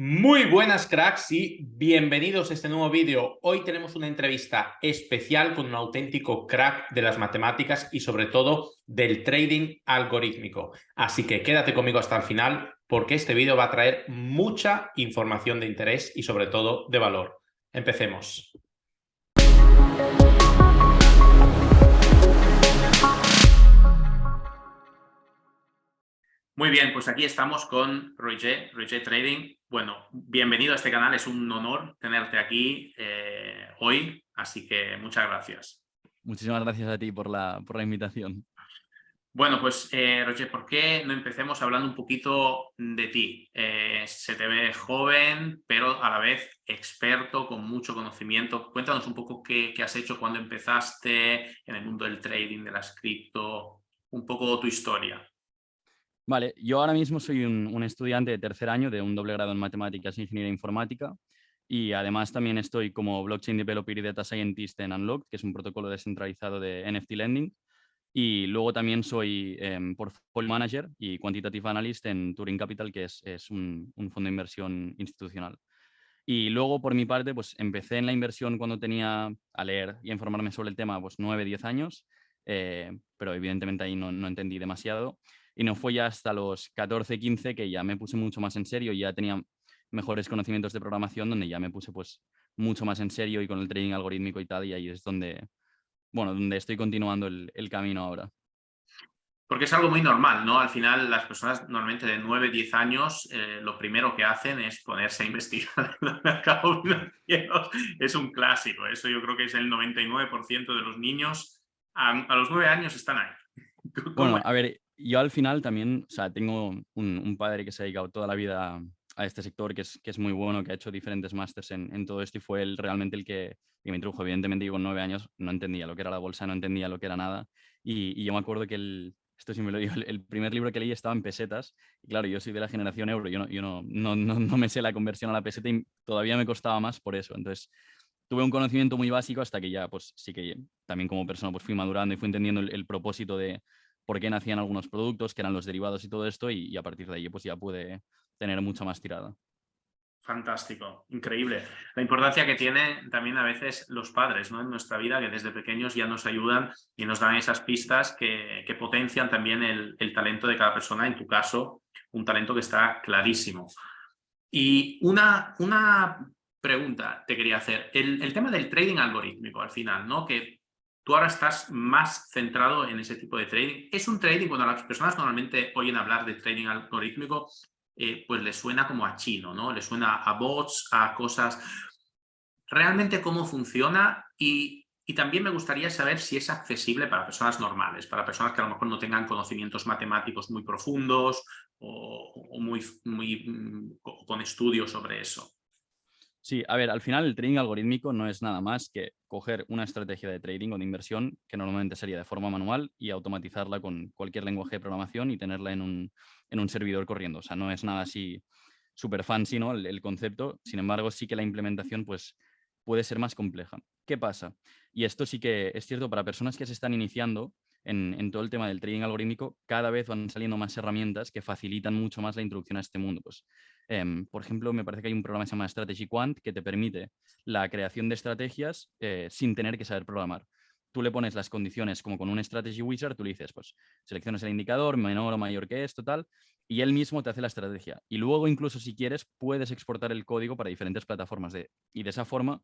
Muy buenas cracks y bienvenidos a este nuevo vídeo. Hoy tenemos una entrevista especial con un auténtico crack de las matemáticas y sobre todo del trading algorítmico. Así que quédate conmigo hasta el final porque este vídeo va a traer mucha información de interés y sobre todo de valor. Empecemos. Muy bien, pues aquí estamos con Roger Trading. Bueno, bienvenido a este canal, es un honor tenerte aquí hoy, así que muchas gracias. Muchísimas gracias a ti por la invitación. Bueno, pues Roger, ¿por qué no empecemos hablando un poquito de ti? Se te ve joven, pero a la vez experto, con mucho conocimiento. Cuéntanos un poco qué has hecho cuando empezaste en el mundo del trading, de las cripto, un poco tu historia. Vale, yo ahora mismo soy un estudiante de tercer año de un doble grado en matemáticas e ingeniería informática y además también estoy como blockchain developer y data scientist en Unlocked, que es un protocolo descentralizado de NFT lending. Y luego también soy portfolio manager y quantitative analyst en Turing Capital, que es un fondo de inversión institucional. Y luego, por mi parte, pues empecé en la inversión cuando tenía a leer y a informarme sobre el tema, pues 9, 10 años, pero evidentemente ahí no entendí demasiado. Y no fue ya hasta los 14, 15 que ya me puse mucho más en serio y ya tenía mejores conocimientos de programación, donde ya me puse pues mucho más en serio y con el trading algorítmico y tal, y ahí es donde, bueno, donde estoy continuando el camino ahora. Porque es algo muy normal, ¿no? Al final, las personas normalmente de 9, 10 años, lo primero que hacen es ponerse a investigar en los mercados financieros. Es un clásico. Eso yo creo que es el 99% de los niños a los 9 años están ahí. ¿Cómo Bueno, es? a ver, yo al final también, o sea, tengo un padre que se ha dedicado toda la vida a este sector, que es muy bueno, que ha hecho diferentes másters en todo esto y fue él realmente el que me introdujo. Evidentemente, yo con 9 años no entendía lo que era la bolsa, no entendía lo que era nada. Y yo me acuerdo que esto sí me lo digo, el primer libro que leí estaba en pesetas. Y claro, yo soy de la generación euro, yo no me sé la conversión a la peseta y todavía me costaba más por eso. Entonces, tuve un conocimiento muy básico hasta que ya, pues sí que también como persona pues fui madurando y fui entendiendo el propósito de por qué nacían algunos productos, que eran los derivados y todo esto, y a partir de ahí pues ya pude tener mucha más tirada. Fantástico, increíble. La importancia que tienen también a veces los padres, ¿no? En nuestra vida, que desde pequeños ya nos ayudan y nos dan esas pistas que potencian también el talento de cada persona. En tu caso, un talento que está clarísimo. Y una pregunta te quería hacer. El tema del trading algorítmico al final, ¿no? Que tú ahora estás más centrado en ese tipo de trading. Es un trading, cuando las personas normalmente oyen hablar de trading algorítmico, pues les suena como a chino, ¿no? Les suena a bots, a cosas. ¿Realmente cómo funciona? Y también me gustaría saber si es accesible para personas normales, para personas que a lo mejor no tengan conocimientos matemáticos muy profundos o con estudios sobre eso. Sí, a ver, al final el trading algorítmico no es nada más que coger una estrategia de trading o de inversión que normalmente sería de forma manual y automatizarla con cualquier lenguaje de programación y tenerla en un servidor corriendo. O sea, no es nada así súper fancy, ¿no? El concepto. Sin embargo, sí que la implementación pues, puede ser más compleja. ¿Qué pasa? Y esto sí que es cierto para personas que se están iniciando en todo el tema del trading algorítmico, cada vez van saliendo más herramientas que facilitan mucho más la introducción a este mundo. Pues, por ejemplo, me parece que hay un programa que se llama Strategy Quant que te permite la creación de estrategias sin tener que saber programar. Tú le pones las condiciones como con un Strategy Wizard, tú le dices, pues, seleccionas el indicador, menor o mayor que esto, tal, y él mismo te hace la estrategia. Y luego, incluso si quieres, puedes exportar el código para diferentes plataformas. Y de esa forma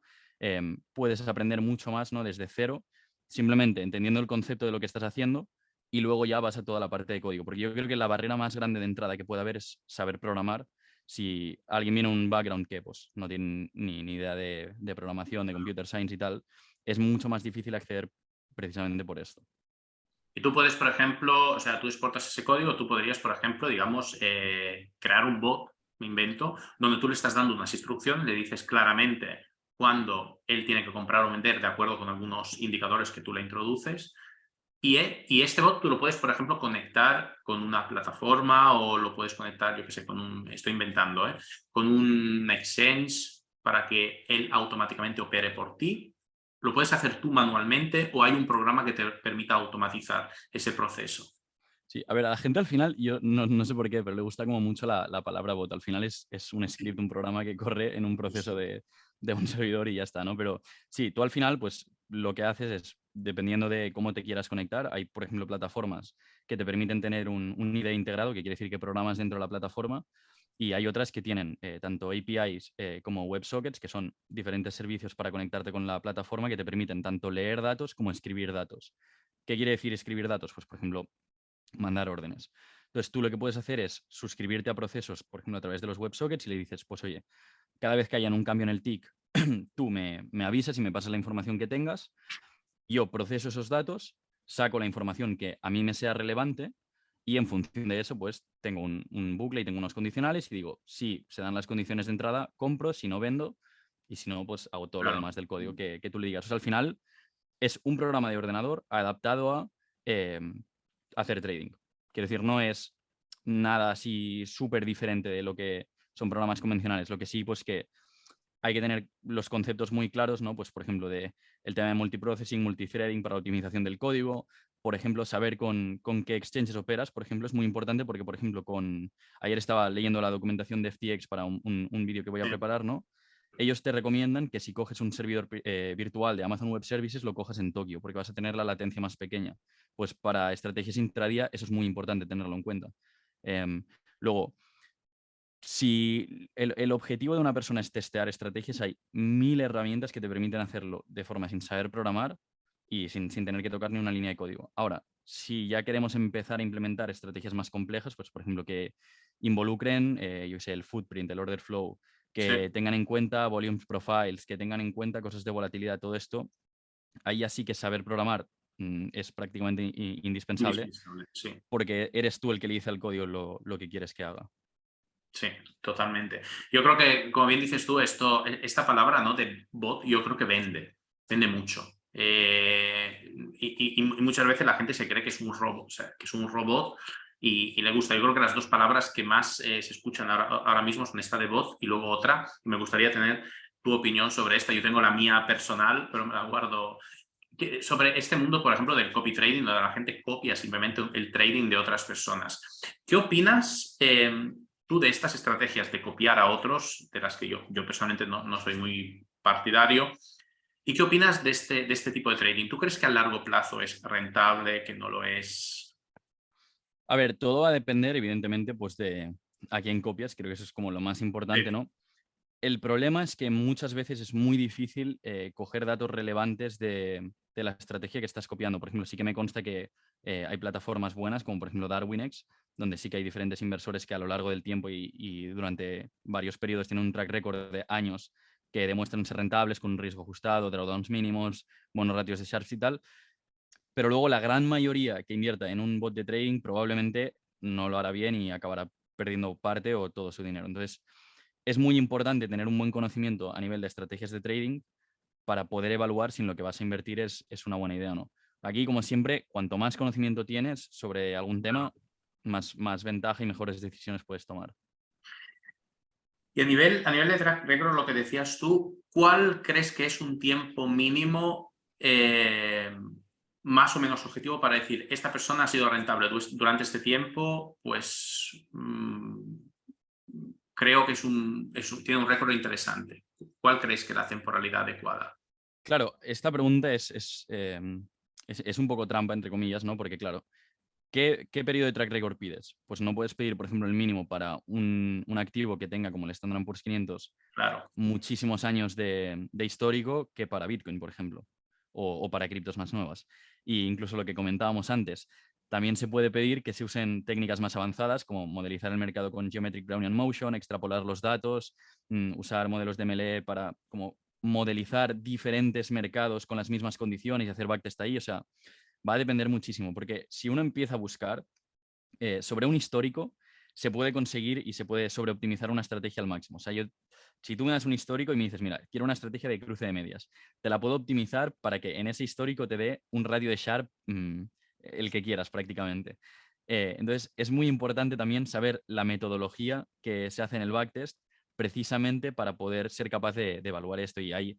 puedes aprender mucho más, ¿no? Desde cero, simplemente entendiendo el concepto de lo que estás haciendo y luego ya vas a toda la parte de código. Porque yo creo que la barrera más grande de entrada que puede haber es saber programar. Si alguien viene un background que pues, no tiene ni idea de programación, de computer science y tal, es mucho más difícil acceder precisamente por esto. Y tú puedes, por ejemplo, o sea, tú exportas ese código, tú podrías, por ejemplo, digamos, crear un bot, me invento, donde tú le estás dando unas instrucciones, le dices claramente cuándo él tiene que comprar o vender de acuerdo con algunos indicadores que tú le introduces. Y este bot tú lo puedes, por ejemplo, conectar con una plataforma o lo puedes conectar, yo qué sé, estoy inventando, con un exchange para que él automáticamente opere por ti. ¿Lo puedes hacer tú manualmente o hay un programa que te permita automatizar ese proceso? Sí, a ver, a la gente al final, yo no sé por qué, pero le gusta como mucho la palabra bot. Al final es un script, un programa que corre en un proceso de un servidor y ya está, ¿no? Pero sí, tú al final, pues lo que haces es, dependiendo de cómo te quieras conectar, hay, por ejemplo, plataformas que te permiten tener un IDE integrado, que quiere decir que programas dentro de la plataforma, y hay otras que tienen tanto APIs como WebSockets, que son diferentes servicios para conectarte con la plataforma que te permiten tanto leer datos como escribir datos. ¿Qué quiere decir escribir datos? Pues, por ejemplo, mandar órdenes. Entonces, tú lo que puedes hacer es suscribirte a procesos, por ejemplo, a través de los WebSockets y le dices, pues oye, cada vez que haya un cambio en el TIC, tú me avisas y me pasas la información que tengas, yo proceso esos datos, saco la información que a mí me sea relevante y en función de eso, pues tengo un bucle y tengo unos condicionales y digo, si se dan las condiciones de entrada, compro, si no vendo y si no, pues hago todo lo Claro. demás del código que tú le digas. O sea, al final es un programa de ordenador adaptado a eh, hacer trading. Quiero decir, no es nada así súper diferente de lo que son programas convencionales. Lo que sí, pues que hay que tener los conceptos muy claros, ¿no? Pues, por ejemplo, de el tema de multiprocessing, multithreading para la optimización del código. Por ejemplo, saber con qué exchanges operas, por ejemplo, es muy importante porque, por ejemplo, ayer estaba leyendo la documentación de FTX para un vídeo que voy a Sí. preparar, ¿no? Ellos te recomiendan que si coges un servidor virtual de Amazon Web Services, lo cojas en Tokio, porque vas a tener la latencia más pequeña. Pues para estrategias intradía eso es muy importante tenerlo en cuenta. Em, Luego, si el objetivo de una persona es testear estrategias, hay 1000 herramientas que te permiten hacerlo de forma sin saber programar y sin tener que tocar ni una línea de código. Ahora, si ya queremos empezar a implementar estrategias más complejas, pues por ejemplo que involucren, yo sé, el footprint, el order flow, Sí. que tengan en cuenta volumes profiles, que tengan en cuenta cosas de volatilidad, todo esto, ahí ya sí que saber programar es prácticamente indispensable Indispensable, sí. porque eres tú el que le dice al código lo que quieres que haga. Sí, totalmente. Yo creo que, como bien dices tú, esta palabra, ¿no? De bot, yo creo que vende mucho. Y muchas veces la gente se cree que es un robot, o sea, que es un robot y le gusta. Yo creo que las dos palabras que más se escuchan ahora mismo son esta de bot y luego otra. Me gustaría tener tu opinión sobre esta. Yo tengo la mía personal, pero me la guardo. Sobre este mundo, por ejemplo, del copy trading, donde la gente copia simplemente el trading de otras personas. ¿Qué opinas tú de estas estrategias de copiar a otros, de las que yo personalmente no soy muy partidario? ¿Y qué opinas de este tipo de trading? ¿Tú crees que a largo plazo es rentable, que no lo es? A ver, todo va a depender, evidentemente, pues de a quién copias. Creo que eso es como lo más Sí, importante, ¿no? El problema es que muchas veces es muy difícil coger datos relevantes de la estrategia que estás copiando. Por ejemplo, sí que me consta que hay plataformas buenas, como por ejemplo Darwinex, donde sí que hay diferentes inversores que a lo largo del tiempo y durante varios periodos tienen un track record de años que demuestran ser rentables con un riesgo ajustado, drawdowns mínimos, buenos ratios de Sharps y tal. Pero luego la gran mayoría que invierta en un bot de trading probablemente no lo hará bien y acabará perdiendo parte o todo su dinero. Entonces, es muy importante tener un buen conocimiento a nivel de estrategias de trading para poder evaluar si en lo que vas a invertir es una buena idea o no. Aquí, como siempre, cuanto más conocimiento tienes sobre algún tema, más ventaja y mejores decisiones puedes tomar. y a nivel de track record, lo que decías tú, ¿cuál crees que es un tiempo mínimo más o menos objetivo para decir, esta persona ha sido rentable durante este tiempo? Pues creo que tiene un récord interesante. ¿Cuál crees que es la temporalidad adecuada? Claro, esta pregunta es un poco trampa, entre comillas, ¿no? Porque, claro, ¿qué periodo de track record pides? Pues no puedes pedir, por ejemplo, el mínimo para un activo que tenga, como el Standard Poor's 500, Claro, muchísimos años de histórico que para Bitcoin, por ejemplo, o para criptos más nuevas. Y incluso lo que comentábamos antes, también se puede pedir que se usen técnicas más avanzadas, como modelizar el mercado con Geometric Brownian Motion, extrapolar los datos, usar modelos de MLE para como modelizar diferentes mercados con las mismas condiciones y hacer backtest ahí. O sea, va a depender muchísimo, porque si uno empieza a buscar sobre un histórico, se puede conseguir y se puede sobreoptimizar una estrategia al máximo. O sea, si tú me das un histórico y me dices, mira, quiero una estrategia de cruce de medias, te la puedo optimizar para que en ese histórico te dé un radio de Sharp, el que quieras prácticamente. Entonces, es muy importante también saber la metodología que se hace en el backtest precisamente para poder ser capaz de evaluar esto. Y hay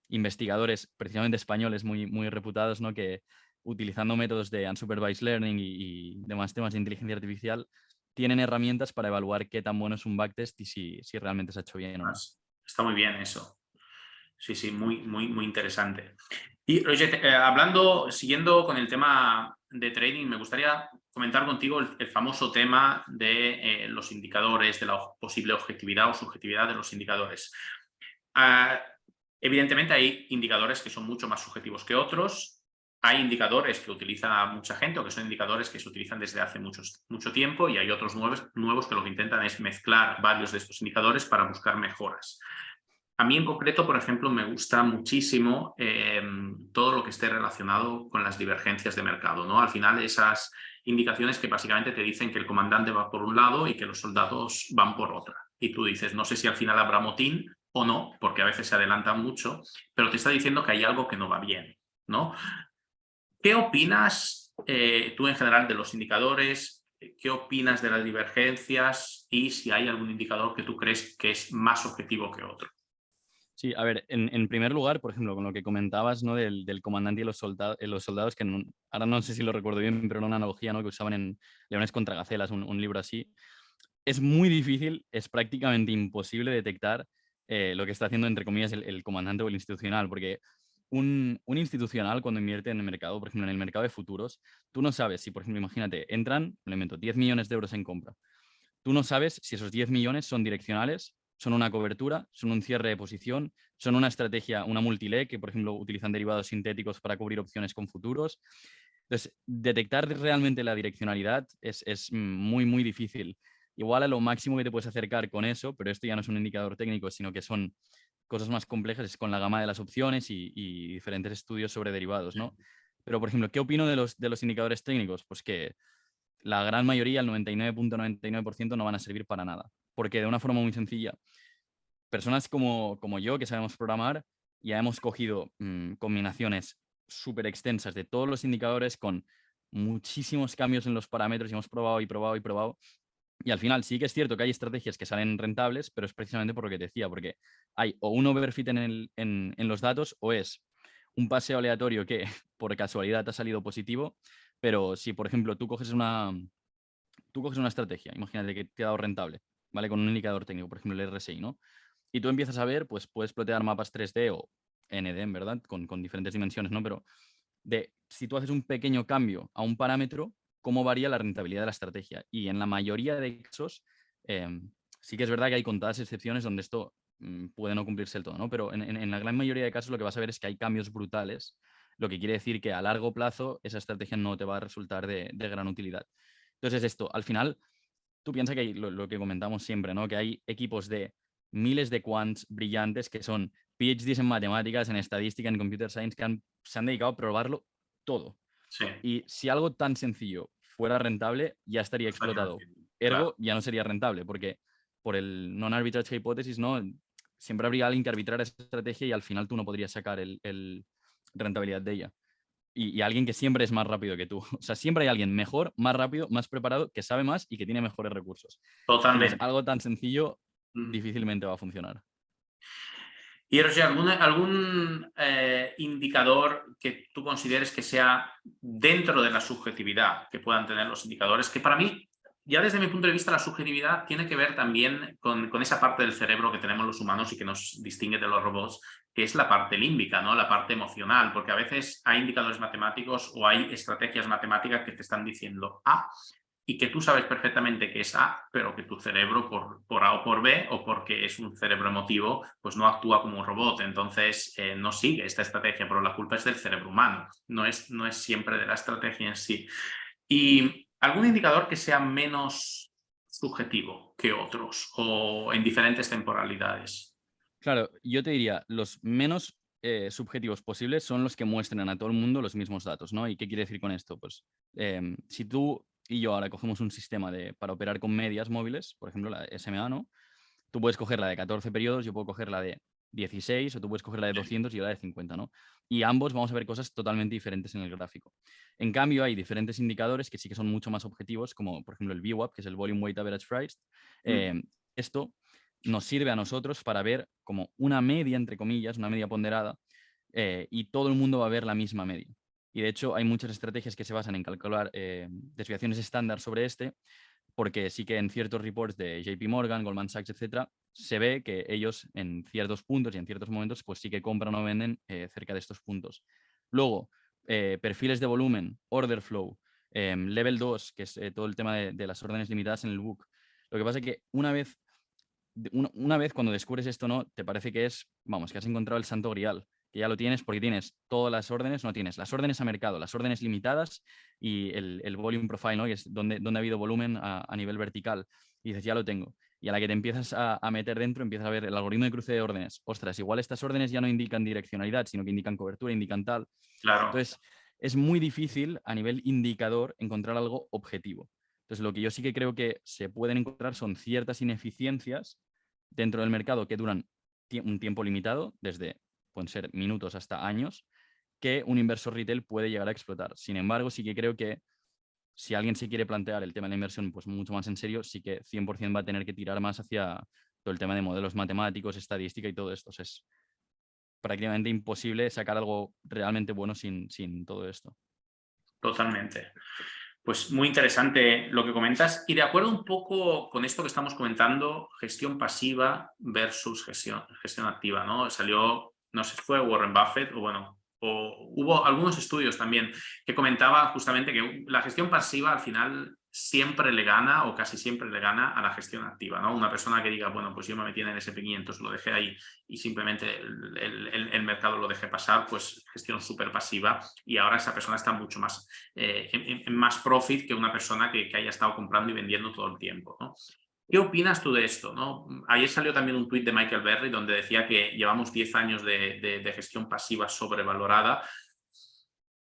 investigadores, precisamente españoles, muy reputados, ¿no? que utilizando métodos de unsupervised learning y demás temas de inteligencia artificial, tienen herramientas para evaluar qué tan bueno es un backtest y si realmente se ha hecho bien o no. Está muy bien eso. Sí, sí, muy, muy, muy interesante. Y Roger, hablando, siguiendo con el tema de trading, me gustaría comentar contigo el famoso tema de los indicadores, de la posible objetividad o subjetividad de los indicadores. Ah, evidentemente hay indicadores que son mucho más subjetivos que otros. Hay indicadores que utiliza mucha gente o que son indicadores que se utilizan desde hace mucho tiempo, y hay otros nuevos que lo que intentan es mezclar varios de estos indicadores para buscar mejoras. A mí en concreto, por ejemplo, me gusta muchísimo todo lo que esté relacionado con las divergencias de mercado, ¿no? Al final, esas indicaciones que básicamente te dicen que el comandante va por un lado y que los soldados van por otra. Y tú dices, no sé si al final habrá motín o no, porque a veces se adelantan mucho, pero te está diciendo que hay algo que no va bien, ¿no? ¿Qué opinas tú en general de los indicadores? ¿Qué opinas de las divergencias? Y si hay algún indicador que tú crees que es más objetivo que otro. Sí, a ver, en primer lugar, por ejemplo, con lo que comentabas, ¿no? del comandante y los soldados, que ahora no sé si lo recuerdo bien, pero era una analogía, ¿no? que usaban en Leones contra Gacelas, un libro así. Es muy difícil, es prácticamente imposible detectar lo que está haciendo, entre comillas, el comandante o el institucional, porque un institucional cuando invierte en el mercado, por ejemplo, en el mercado de futuros, tú no sabes si, por ejemplo, imagínate, entran, lo invento, 10 millones de euros en compra. Tú no sabes si esos 10 millones son direccionales, son una cobertura, son un cierre de posición, son una estrategia, una multileg, que por ejemplo utilizan derivados sintéticos para cubrir opciones con futuros. Entonces, detectar realmente la direccionalidad es muy, muy difícil. Igual a lo máximo que te puedes acercar con eso, pero esto ya no es un indicador técnico, sino que son cosas más complejas, es con la gama de las opciones y diferentes estudios sobre derivados, ¿no? Pero, por ejemplo, ¿qué opino de los indicadores técnicos? Pues que la gran mayoría, el 99.99%, no van a servir para nada. Porque de una forma muy sencilla, personas como yo que sabemos programar, ya hemos cogido combinaciones súper extensas de todos los indicadores con muchísimos cambios en los parámetros y hemos probado y probado y probado. Y al final sí que es cierto que hay estrategias que salen rentables, pero es precisamente por lo que te decía, porque hay o un overfit en los datos o es un paseo aleatorio que por casualidad ha salido positivo, pero si, por ejemplo, tú coges una estrategia, imagínate que te ha dado rentable, ¿vale? Con un indicador técnico, por ejemplo, el RSI, ¿no? Y tú empiezas a ver, pues puedes plotear mapas 3D o ND, en verdad, con diferentes dimensiones, ¿no? Pero si tú haces un pequeño cambio a un parámetro, cómo varía la rentabilidad de la estrategia. Y en la mayoría de casos, sí que es verdad que hay contadas excepciones donde esto puede no cumplirse el todo, ¿no? Pero en la gran mayoría de casos lo que vas a ver es que hay cambios brutales, lo que quiere decir que a largo plazo esa estrategia no te va a resultar de gran utilidad. Entonces, esto, al final, tú piensas que hay lo que comentamos siempre, ¿no? Que hay equipos de miles de quants brillantes que son PhDs en matemáticas, en estadística, en computer science, que se han dedicado a probarlo todo. Sí, Y si algo tan sencillo fuera rentable, ya estaría lo estarían explotado. haciendo. Claro. Ergo, ya no sería rentable, porque por el non-arbitrage hypothesis, ¿no? Siempre habría alguien que arbitrara esa estrategia y al final tú no podrías sacar el rentabilidad de ella. Y alguien que siempre es más rápido que tú. O sea, siempre hay alguien mejor, más rápido, más preparado, que sabe más y que tiene mejores recursos. Entonces, Totalmente. algo tan sencillo Mm. difícilmente va a funcionar. Y Roger, ¿algún indicador que tú consideres que sea dentro de la subjetividad que puedan tener los indicadores? Que para mí, ya desde mi punto de vista, la subjetividad tiene que ver también con esa parte del cerebro que tenemos los humanos y que nos distingue de los robots, que es la parte límbica, ¿no? La parte emocional, porque a veces hay indicadores matemáticos o hay estrategias matemáticas que te están diciendo, y que tú sabes perfectamente que es A, pero que tu cerebro por A o por B, o porque es un cerebro emotivo, pues no actúa como un robot. Entonces no sigue esta estrategia, pero la culpa es del cerebro humano, no es siempre de la estrategia en sí. ¿Y algún indicador que sea menos subjetivo que otros o en diferentes temporalidades? Claro, yo te diría, los menos subjetivos posibles son los que muestren a todo el mundo los mismos datos, ¿no? ¿Y qué quiere decir con esto? Pues si tú y yo ahora cogemos un sistema para operar con medias móviles, por ejemplo la SMA, ¿no? Tú puedes coger la de 14 periodos, yo puedo coger la de 16 o tú puedes coger la de 200 y yo la de 50, ¿no? Y ambos vamos a ver cosas totalmente diferentes en el gráfico. En cambio, hay diferentes indicadores que sí que son mucho más objetivos, como por ejemplo el VWAP, que es el Volume Weight Average Price. Mm. Esto nos sirve a nosotros para ver como una media, entre comillas, una media ponderada, y todo el mundo va a ver la misma media. Y de hecho hay muchas estrategias que se basan en calcular desviaciones estándar sobre este, porque sí que en ciertos reports de JP Morgan, Goldman Sachs, etcétera, se ve que ellos en ciertos puntos y en ciertos momentos pues sí que compran o venden cerca de estos puntos. Luego, perfiles de volumen, order flow, level 2, que es todo el tema de las órdenes limitadas en el book. Lo que pasa es que una vez cuando descubres esto, ¿no? Te parece que es, vamos, que has encontrado el santo grial, que ya lo tienes porque tienes todas las órdenes, no tienes las órdenes a mercado, las órdenes limitadas y el volume profile, ¿no? Que es donde ha habido volumen a nivel vertical. Y dices, ya lo tengo. Y a la que te empiezas a meter dentro, empiezas a ver el algoritmo de cruce de órdenes. Ostras, igual estas órdenes ya no indican direccionalidad, sino que indican cobertura, indican tal. Claro, Entonces, es muy difícil a nivel indicador encontrar algo objetivo. Entonces, lo que yo sí que creo que se pueden encontrar son ciertas ineficiencias dentro del mercado que duran un tiempo limitado, desde pueden ser minutos hasta años, que un inversor retail puede llegar a explotar. Sin embargo, sí que creo que si alguien se quiere plantear el tema de la inversión pues mucho más en serio, sí que 100% va a tener que tirar más hacia todo el tema de modelos matemáticos, estadística y todo esto. O sea, es prácticamente imposible sacar algo realmente bueno sin todo esto. totalmente. Pues muy interesante lo que comentas y de acuerdo un poco con esto que estamos comentando, gestión pasiva versus gestión activa, ¿no? Salió, no sé si fue Warren Buffett o bueno, o hubo algunos estudios también que comentaban justamente que la gestión pasiva al final siempre le gana o casi siempre le gana a la gestión activa, ¿no? Una persona que diga, bueno, pues yo me metí en el SP500, lo dejé ahí y simplemente el mercado lo dejé pasar, pues gestión súper pasiva y ahora esa persona está mucho más en más profit que una persona que haya estado comprando y vendiendo todo el tiempo, ¿no? ¿Qué opinas tú de esto? ¿No? Ayer salió también un tuit de Michael Berry donde decía que llevamos 10 años de gestión pasiva sobrevalorada.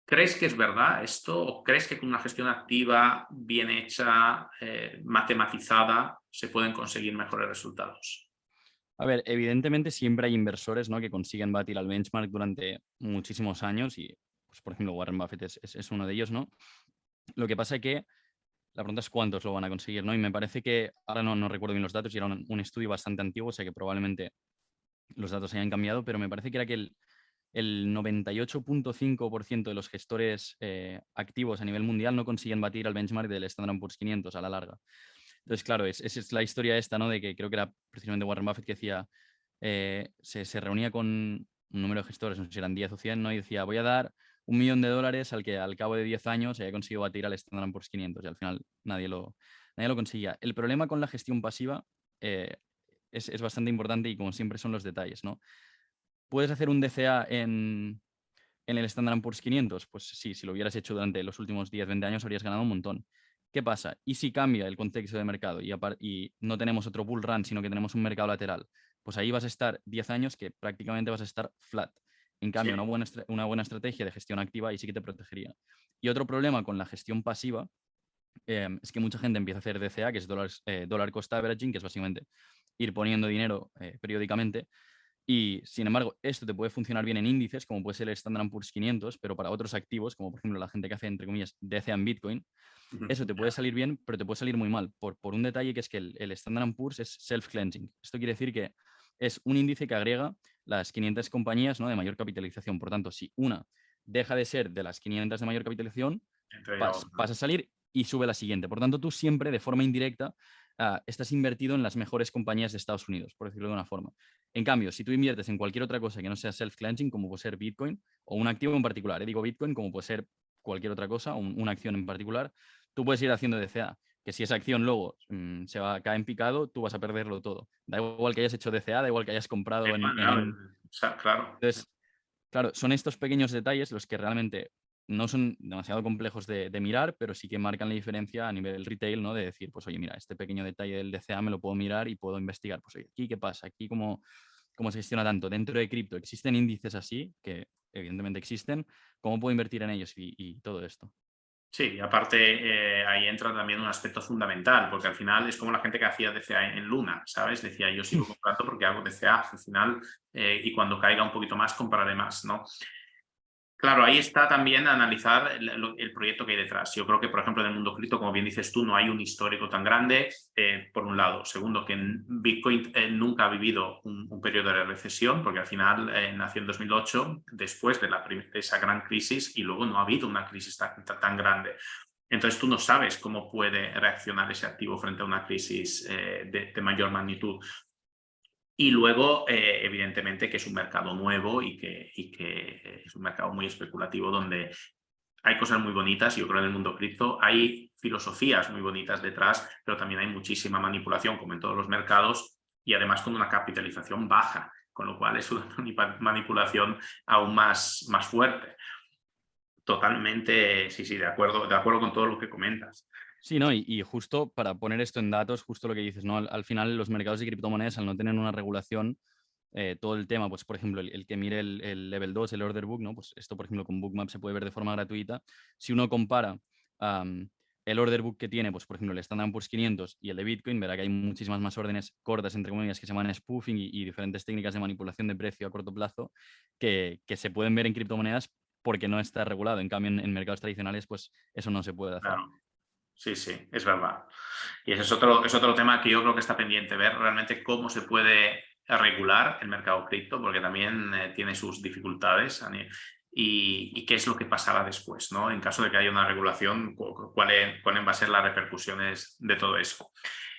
¿Crees que es verdad esto? ¿O crees que con una gestión activa, bien hecha, matematizada, se pueden conseguir mejores resultados? A ver, evidentemente siempre hay inversores, ¿no? Que consiguen batir al benchmark durante muchísimos años y, pues, por ejemplo, Warren Buffett es uno de ellos, ¿no? Lo que pasa es que la pregunta es cuántos lo van a conseguir, ¿no? Y me parece que, ahora no recuerdo bien los datos y era un estudio bastante antiguo, o sea que probablemente los datos hayan cambiado, pero me parece que era que el 98,5% de los gestores activos a nivel mundial no consiguen batir al benchmark del Standard Poor's 500 a la larga. Entonces, claro, es la historia esta, ¿no? De que creo que era precisamente Warren Buffett que decía, se reunía con un número de gestores, no sé si eran 10 o 100, ¿no? Y decía, voy a dar $1.000.000 al que al cabo de 10 años haya conseguido batir al Standard Poor's 500 y al final nadie lo conseguía. El problema con la gestión pasiva es bastante importante y como siempre son los detalles, ¿no? ¿Puedes hacer un DCA en el Standard Poor's 500? Pues sí, si lo hubieras hecho durante los últimos 10, 20 años habrías ganado un montón. ¿Qué pasa? ¿Y si cambia el contexto de mercado y no tenemos otro bull run, sino que tenemos un mercado lateral? Pues ahí vas a estar 10 años que prácticamente vas a estar flat. En Sí, cambio, una buena estrategia de gestión activa ahí sí que te protegería. Y otro problema con la gestión pasiva es que mucha gente empieza a hacer DCA, que es dollar cost averaging, que es básicamente ir poniendo dinero periódicamente. Y, sin embargo, esto te puede funcionar bien en índices, como puede ser el Standard Poor's 500, pero para otros activos, como por ejemplo la gente que hace, entre comillas, DCA en Bitcoin, eso te puede salir bien, pero te puede salir muy mal, por un detalle que es que el Standard Poor's es self-cleansing. Esto quiere decir que es un índice que agrega las 500 compañías, ¿no? De mayor capitalización. Por tanto, si una deja de ser de las 500 de mayor capitalización, entre yo, pasa a salir y sube la siguiente. Por tanto, tú siempre, de forma indirecta, estás invertido en las mejores compañías de Estados Unidos, por decirlo de una forma. En cambio, si tú inviertes en cualquier otra cosa que no sea self-cleansing, como puede ser Bitcoin, o un activo en particular, digo Bitcoin, como puede ser cualquier otra cosa, una acción en particular, tú puedes ir haciendo DCA, que si esa acción luego cae en picado, tú vas a perderlo todo. Da igual que hayas hecho DCA, da igual que hayas comprado claro, claro. Entonces, claro, son estos pequeños detalles los que realmente no son demasiado complejos de mirar, pero sí que marcan la diferencia a nivel retail, ¿no? De decir, pues oye, mira, este pequeño detalle del DCA me lo puedo mirar y puedo investigar. Pues oye, aquí qué pasa, aquí cómo se gestiona tanto. Dentro de cripto, ¿existen índices así? Que evidentemente existen. ¿Cómo puedo invertir en ellos y todo esto? Sí, y aparte ahí entra también un aspecto fundamental, porque al final es como la gente que hacía DCA en Luna, ¿sabes? Decía, yo sigo comprando porque hago DCA al final y cuando caiga un poquito más compraré más, ¿no? Claro, ahí está también analizar el proyecto que hay detrás. Yo creo que, por ejemplo, en el mundo cripto, como bien dices tú, no hay un histórico tan grande, por un lado. Segundo, que en Bitcoin nunca ha vivido un periodo de recesión, porque al final nació en 2008, después de esa gran crisis, y luego no ha habido una crisis tan grande. Entonces tú no sabes cómo puede reaccionar ese activo frente a una crisis de mayor magnitud. Y luego, evidentemente, que es un mercado nuevo y que es un mercado muy especulativo donde hay cosas muy bonitas. Yo creo en el mundo cripto hay filosofías muy bonitas detrás, pero también hay muchísima manipulación, como en todos los mercados, y además con una capitalización baja, con lo cual es una manipulación aún más fuerte. Totalmente, sí, de acuerdo con todo lo que comentas. Sí, ¿no? Y justo para poner esto en datos, justo lo que dices, ¿no? Al final los mercados de criptomonedas, al no tener una regulación, todo el tema, pues por ejemplo, el que mire el level 2, el order book, ¿no? Pues esto, por ejemplo, con Bookmap se puede ver de forma gratuita. Si uno compara el order book que tiene, pues por ejemplo, el Standard Poor's 500 y el de Bitcoin, verá que hay muchísimas más órdenes cortas, entre comillas, que se llaman spoofing y diferentes técnicas de manipulación de precio a corto plazo que se pueden ver en criptomonedas porque no está regulado. En cambio, en mercados tradicionales, pues eso no se puede hacer. Claro, sí, es verdad. Y ese es otro tema que yo creo que está pendiente, ver realmente cómo se puede regular el mercado cripto, porque también tiene sus dificultades y qué es lo que pasará después, ¿no? En caso de que haya una regulación, cuáles van a ser las repercusiones de todo eso.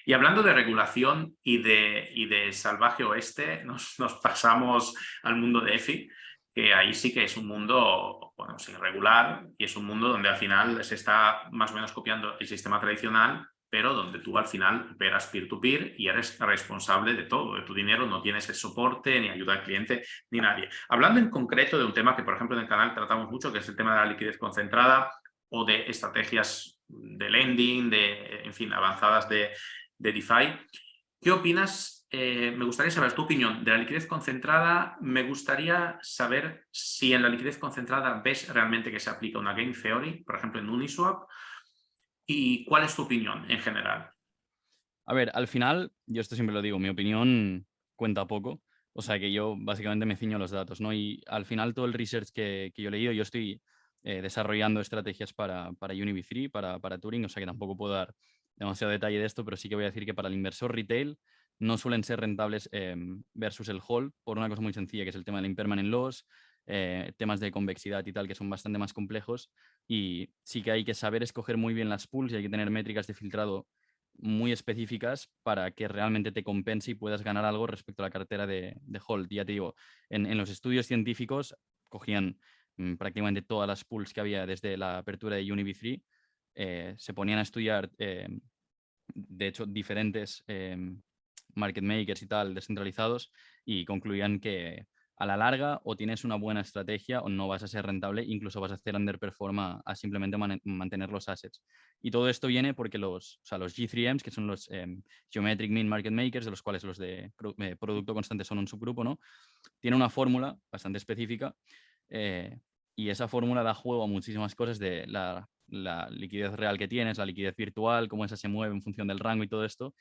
Y hablando de regulación y de salvaje oeste, nos pasamos al mundo de EFI, que ahí sí que es un mundo, bueno, irregular, y es un mundo donde al final se está más o menos copiando el sistema tradicional, pero donde tú al final operas peer-to-peer y eres responsable de todo, de tu dinero, no tienes el soporte, ni ayuda al cliente, ni nadie. Hablando en concreto de un tema que, por ejemplo, en el canal tratamos mucho, que es el tema de la liquidez concentrada o de estrategias de lending, en fin, avanzadas de DeFi. ¿Qué opinas? Me gustaría saber tu opinión de la liquidez concentrada. Me gustaría saber si en la liquidez concentrada ves realmente que se aplica una game theory, por ejemplo en Uniswap, y cuál es tu opinión en general. A ver, al final, yo esto siempre lo digo, mi opinión cuenta poco. O sea que yo básicamente me ciño a los datos, ¿no? Y al final todo el research que yo he leído, yo estoy desarrollando estrategias para UniB3, para Turing, o sea que tampoco puedo dar demasiado detalle de esto, pero sí que voy a decir que para el inversor retail no suelen ser rentables versus el hold por una cosa muy sencilla, que es el tema del impermanent loss, temas de convexidad y tal, que son bastante más complejos. Y sí que hay que saber escoger muy bien las pools y hay que tener métricas de filtrado muy específicas para que realmente te compense y puedas ganar algo respecto a la cartera de hold. Ya te digo, en los estudios científicos cogían prácticamente todas las pools que había desde la apertura de UniB3, se ponían a estudiar, de hecho, diferentes market makers y tal descentralizados y concluían que a la larga o tienes una buena estrategia o no vas a ser rentable, incluso vas a hacer underperform a simplemente mantener los assets. Y todo esto viene porque los G3Ms, que son los Geometric Mean Market Makers, de los cuales los de producto constante son un subgrupo, ¿no? Tiene una fórmula bastante específica y esa fórmula da juego a muchísimas cosas de la liquidez real que tienes, la liquidez virtual, cómo esa se mueve en función del rango y todo esto,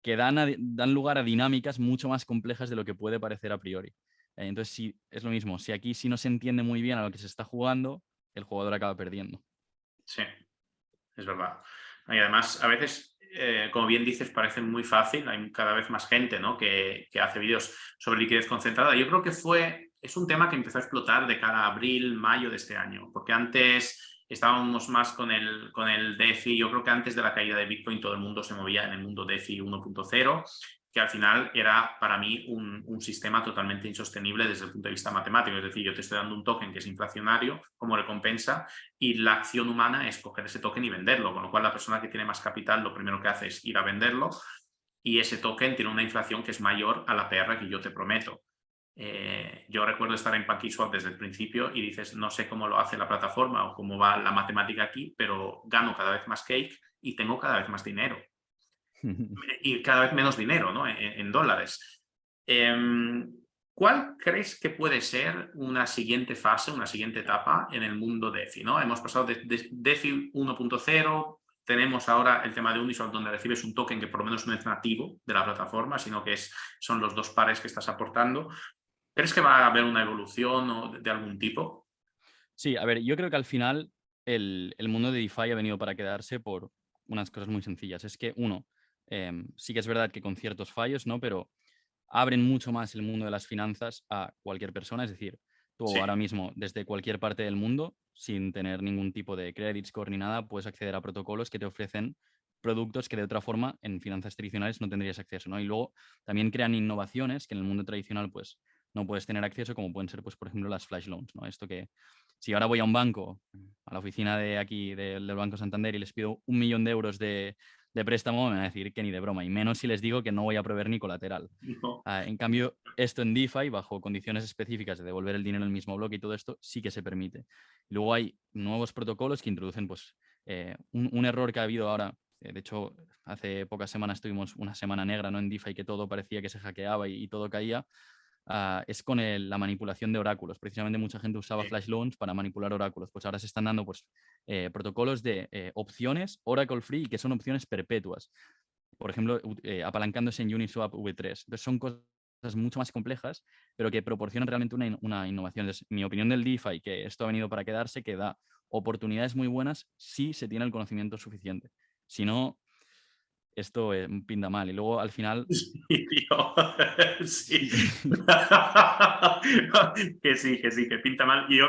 que dan lugar a dinámicas mucho más complejas de lo que puede parecer a priori. Entonces, sí, es lo mismo. Si aquí sí no se entiende muy bien a lo que se está jugando, el jugador acaba perdiendo. Sí, es verdad. Y además, a veces, como bien dices, parece muy fácil. Hay cada vez más gente, ¿no? que hace vídeos sobre liquidez concentrada. Yo creo que es un tema que empezó a explotar de cara a abril, mayo de este año, porque antes estábamos más con el DeFi. Yo creo que antes de la caída de Bitcoin todo el mundo se movía en el mundo DeFi 1.0, que al final era para mí un sistema totalmente insostenible desde el punto de vista matemático. Es decir, yo te estoy dando un token que es inflacionario como recompensa y la acción humana es coger ese token y venderlo, con lo cual la persona que tiene más capital lo primero que hace es ir a venderlo y ese token tiene una inflación que es mayor a la PR que yo te prometo. Yo recuerdo estar en PancakeSwap desde el principio y dices, no sé cómo lo hace la plataforma o cómo va la matemática aquí, pero gano cada vez más cake y tengo cada vez más dinero. Y cada vez menos dinero, ¿no? en dólares. ¿Cuál crees que puede ser una siguiente fase, una siguiente etapa en el mundo DeFi, ¿no? Hemos pasado de DeFi 1.0, tenemos ahora el tema de Uniswap, donde recibes un token que por lo menos no es nativo de la plataforma, sino que son los dos pares que estás aportando. ¿Crees que va a haber una evolución de algún tipo? Sí, a ver, yo creo que al final el mundo de DeFi ha venido para quedarse por unas cosas muy sencillas. Es que, uno, sí que es verdad que con ciertos fallos, ¿no? Pero abren mucho más el mundo de las finanzas a cualquier persona. Es decir, tú Sí, ahora mismo, desde cualquier parte del mundo, sin tener ningún tipo de credit score ni nada, puedes acceder a protocolos que te ofrecen productos que de otra forma en finanzas tradicionales no tendrías acceso, ¿no? Y luego también crean innovaciones que en el mundo tradicional pues no puedes tener acceso, como pueden ser, pues, por ejemplo, las flash loans, ¿no? Esto que si ahora voy a un banco, a la oficina de aquí del Banco Santander y les pido 1 millón de euros de préstamo, me van a decir que ni de broma, y menos si les digo que no voy a proveer ni colateral. no. En cambio, esto en DeFi, bajo condiciones específicas de devolver el dinero en el mismo bloque y todo esto, sí que se permite. Luego hay nuevos protocolos que introducen pues, un error que ha habido ahora. De hecho, hace pocas semanas tuvimos una semana negra, ¿no? En DeFi, que todo parecía que se hackeaba y todo caía. Es con la manipulación de oráculos. Precisamente mucha gente usaba Sí. flash loans para manipular oráculos. Pues ahora se están dando pues, protocolos de opciones Oracle Free, que son opciones perpetuas, por ejemplo, apalancándose en Uniswap V3. Entonces son cosas mucho más complejas, pero que proporcionan realmente una innovación. Entonces, mi opinión del DeFi, que esto ha venido para quedarse, que da oportunidades muy buenas si se tiene el conocimiento suficiente. Si no, esto pinta mal. Y luego, al final, Sí, tío. Sí. sí. Que sí, que pinta mal. Y yo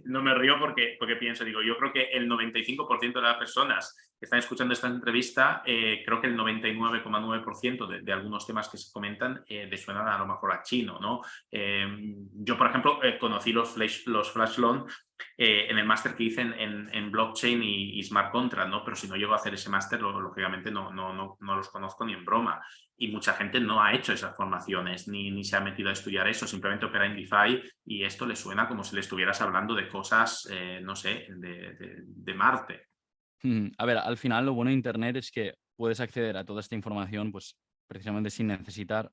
no me río porque pienso, digo, yo creo que el 95% de las personas que están escuchando esta entrevista, creo que el 99,9% de algunos temas que se comentan le suenan a lo mejor a chino, ¿no? Yo, por ejemplo, conocí los flash loan en el máster que hice en blockchain y smart contract, ¿no? Pero si no llego a hacer ese máster, lógicamente no los conozco ni en broma. Y mucha gente no ha hecho esas formaciones, ni se ha metido a estudiar eso, simplemente opera en DeFi y esto le suena como si le estuvieras hablando de cosas, no sé, de Marte. A ver, al final lo bueno de Internet es que puedes acceder a toda esta información, pues precisamente sin necesitar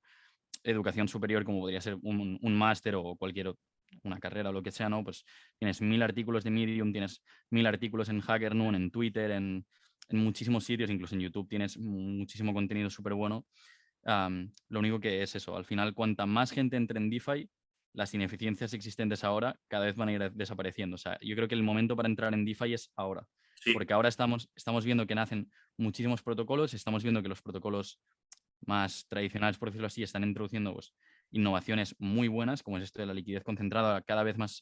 educación superior, como podría ser un máster o una carrera o lo que sea, ¿no? Pues tienes 1000 artículos de Medium, tienes 1000 artículos en HackerNoon, en Twitter, en muchísimos sitios, incluso en YouTube tienes muchísimo contenido súper bueno. Lo único que es eso, al final, cuanta más gente entre en DeFi, las ineficiencias existentes ahora cada vez van a ir desapareciendo. O sea, yo creo que el momento para entrar en DeFi es ahora, Sí, porque ahora estamos viendo que nacen muchísimos protocolos, estamos viendo que los protocolos más tradicionales, por decirlo así, están introduciendo pues, innovaciones muy buenas, como es esto de la liquidez concentrada. Cada vez más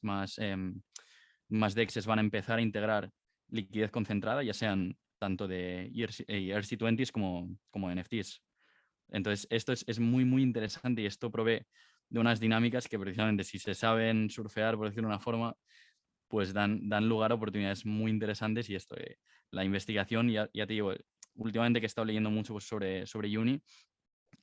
DEXs van a empezar a integrar liquidez concentrada, ya sean tanto de ERC20s como NFTs. Entonces, esto es muy, muy interesante y esto provee de unas dinámicas que precisamente si se saben surfear, por decirlo de una forma, pues dan lugar a oportunidades muy interesantes y esto, la investigación, ya te digo, últimamente que he estado leyendo mucho pues, sobre Uni,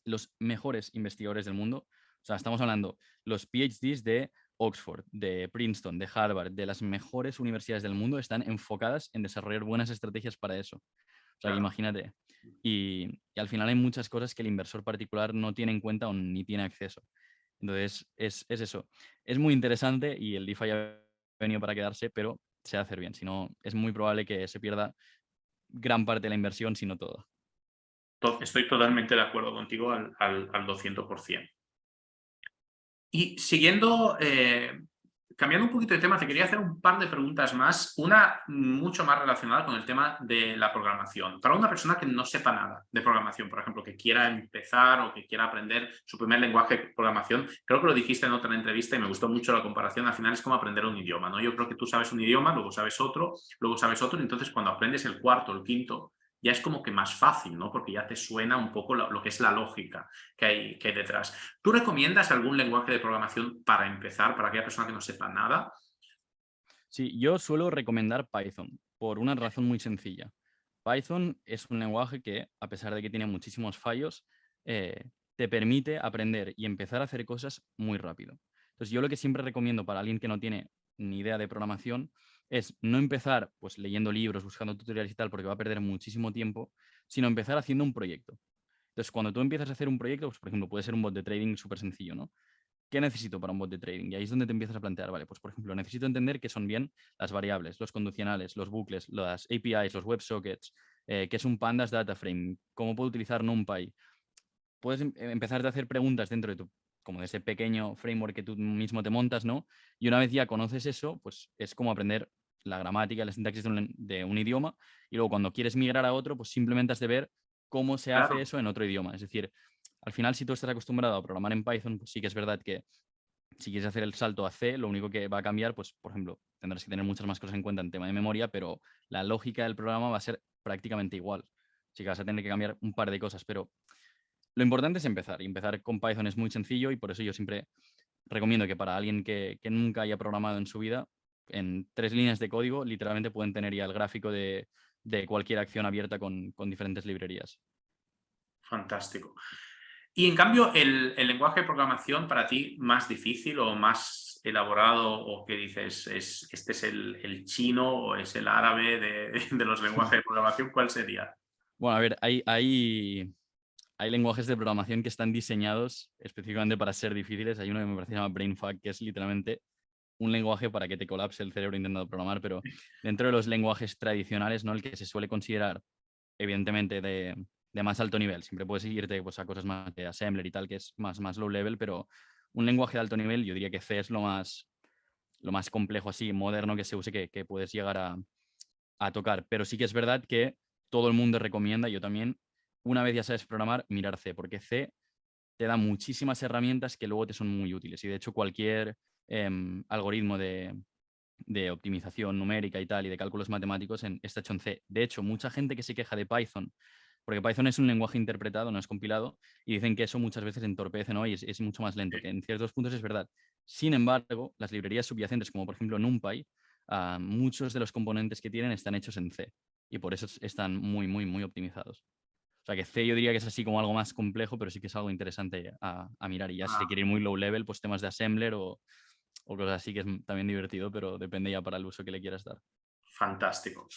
los mejores investigadores del mundo, o sea, estamos hablando los PhDs de Oxford, de Princeton, de Harvard, de las mejores universidades del mundo, están enfocadas en desarrollar buenas estrategias para eso. O sea, que claro. imagínate. Y al final hay muchas cosas que el inversor particular no tiene en cuenta o ni tiene acceso. Entonces, es eso. Es muy interesante y el DeFi ha venido para quedarse, pero se va a hacer bien. Si no, es muy probable que se pierda gran parte de la inversión, si no toda. Estoy totalmente de acuerdo contigo al 200%. Y siguiendo, cambiando un poquito de tema, te quería hacer un par de preguntas más, una mucho más relacionada con el tema de la programación. Para una persona que no sepa nada de programación, por ejemplo, que quiera empezar o que quiera aprender su primer lenguaje de programación, creo que lo dijiste en otra entrevista y me gustó mucho la comparación, al final es como aprender un idioma, ¿no? Yo creo que tú sabes un idioma, luego sabes otro, y entonces cuando aprendes el cuarto, el quinto, ya es como que más fácil, ¿no? Porque ya te suena un poco lo que es la lógica que hay detrás. ¿Tú recomiendas algún lenguaje de programación para empezar, para aquella persona que no sepa nada? Sí, yo suelo recomendar Python por una razón muy sencilla. Python es un lenguaje que, a pesar de que tiene muchísimos fallos, te permite aprender y empezar a hacer cosas muy rápido. Entonces, yo lo que siempre recomiendo para alguien que no tiene ni idea de programación es no empezar pues leyendo libros, buscando tutoriales y tal, porque va a perder muchísimo tiempo, sino empezar haciendo un proyecto. Entonces, cuando tú empiezas a hacer un proyecto, pues, por ejemplo, puede ser un bot de trading súper sencillo, ¿no? ¿Qué necesito para un bot de trading? Y ahí es donde te empiezas a plantear, vale, pues por ejemplo, necesito entender qué son bien las variables, los condicionales, los bucles, las APIs, los WebSockets, qué es un Pandas Data Frame, cómo puedo utilizar NumPy. Puedes empezar a hacer preguntas dentro de tu como de ese pequeño framework que tú mismo te montas, ¿no? Y una vez ya conoces eso, pues es como aprender la gramática, la sintaxis de un idioma, y luego cuando quieres migrar a otro, pues simplemente has de ver cómo se hace Claro, eso en otro idioma. Es decir, al final, si tú estás acostumbrado a programar en Python, pues sí que es verdad que si quieres hacer el salto a C, lo único que va a cambiar, pues, por ejemplo, tendrás que tener muchas más cosas en cuenta en tema de memoria, pero la lógica del programa va a ser prácticamente igual. Así que vas a tener que cambiar un par de cosas, pero lo importante es empezar. Y empezar con Python es muy sencillo y por eso yo siempre recomiendo que para alguien que nunca haya programado en su vida, en 3 líneas de código, literalmente pueden tener ya el gráfico de cualquier acción abierta con diferentes librerías. fantástico. Y en cambio, el lenguaje de programación para ti más difícil o más elaborado, o que dices, este es el chino o es el árabe de los lenguajes de programación, ¿cuál sería? Bueno, a ver, hay lenguajes de programación que están diseñados específicamente para ser difíciles. Hay uno que me parece que se llama BrainFuck, que es literalmente un lenguaje para que te colapse el cerebro intentando programar, pero dentro de los lenguajes tradicionales, ¿no? El que se suele considerar, evidentemente, de más alto nivel. Siempre puedes irte pues, a cosas más de assembler y tal, que es más low level, pero un lenguaje de alto nivel, yo diría que C es lo más complejo así, moderno que se use, que puedes llegar a tocar. Pero sí que es verdad que todo el mundo recomienda, yo también, una vez ya sabes programar, mirar C, porque C te da muchísimas herramientas que luego te son muy útiles. Y de hecho, cualquier algoritmo de optimización numérica y tal, y de cálculos matemáticos está hecho en C. De hecho, mucha gente que se queja de Python, porque Python es un lenguaje interpretado, no es compilado, y dicen que eso muchas veces entorpece, ¿no? Y es mucho más lento, que en ciertos puntos es verdad. Sin embargo, las librerías subyacentes, como por ejemplo NumPy, muchos de los componentes que tienen están hechos en C, y por eso están muy, muy, muy optimizados. O sea que C yo diría que es así como algo más complejo, pero sí que es algo interesante a mirar. Y ya si se Ah, quiere ir muy low level, pues temas de assembler o cosas así, que es también divertido, pero depende ya para el uso que le quieras dar. fantástico.